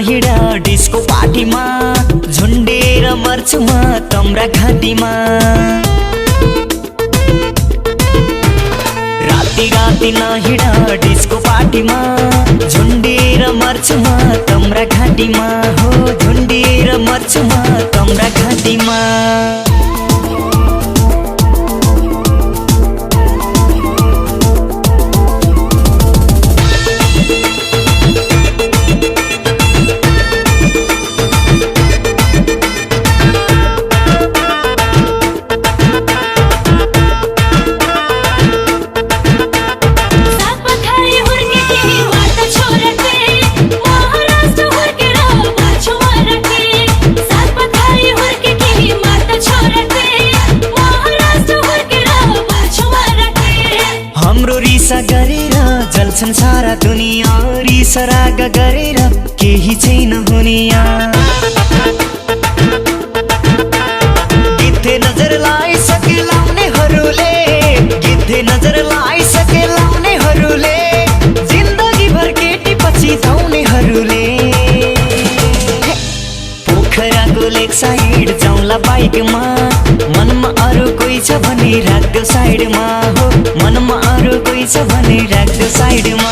हिँडा disco पार्टीमा झुन्डेर मर्छु म तम्रा घाँटीमा राति राति नहिँडा डिस्को पार्टीमा झुन्डेर मर्छु म तम्रा घाँटीमा हो झुन्डेर मर्छु म तम्रा घाँटीमा हाम्रो रिसा गरेर जल्छन् सारा दुनिया रिसा राग गरेर केही छैन हुनिया गिद्धे नजर लाइसके लाउनेहरूले गिद्धे नजर लाइसके लाउनेहरूले जिन्दगी भर केटी पछि धाउनेहरूले पोखराको लेक साइड जाउँला बाइकमा मनमा अरु कोही छ भने राख्दो साइडमा हो मनमा अरु कोही छ भने राख्दो साइडमा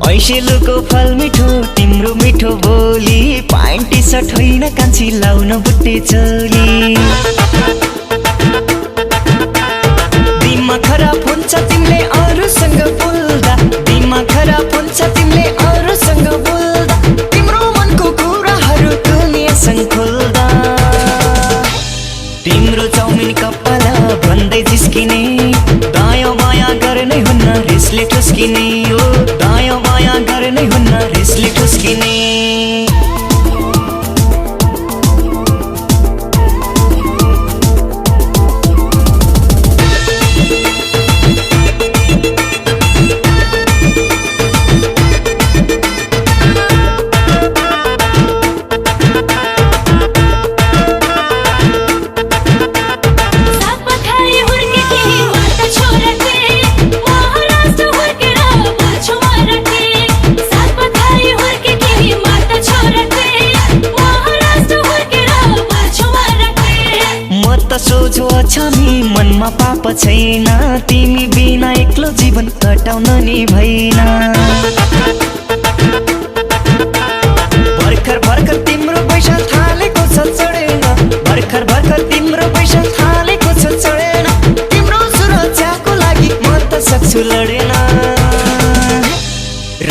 ऐसेलुको फल मिठो तिम्रो मिठो बोली प्यान्ट टी सर्ट होइन कान्छी लाउन बुट्टे चोली दिमाग खराब हुन्छ तिमीले अरूसँग बोल्दा दिमाग खराब हुन्छ तिमीले अरूसँग बोल्दा तिम्रो मनको कुराहरू दुनियासँग खोल्दा तिम्रो चाउमिन कपाल भन्दै जिस्किने दायाँ बायाँ गर्ने हुन्न रिसले ठुस्किने हो दायाँ बायाँ गर्ने हुन्न रिसले ठुस्किने सोझो छमी मनमा पाप छैन तिमी बिना एक्लो जीवन कटाउन नि भएन भर्खर भर्खर तिम्रो पैसा थालेको छ चढेन भर्खर भर्खर तिम्रो पैसा थालेको छ चढेन तिम्रो सुरक्षाको लागि म त सक्छु लडेन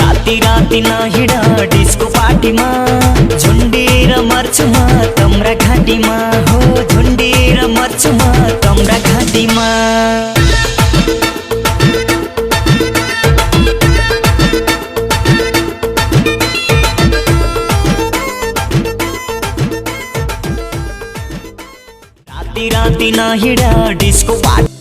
राति राति नहिँडा डिस्को पार्टीमा झुन्डेर मर्छु म तम्रा घाँटीमा हो झुन्डेर मर्छु म तम्रा घाँटीमा राति राति नहिँडा डिस्को पार्टी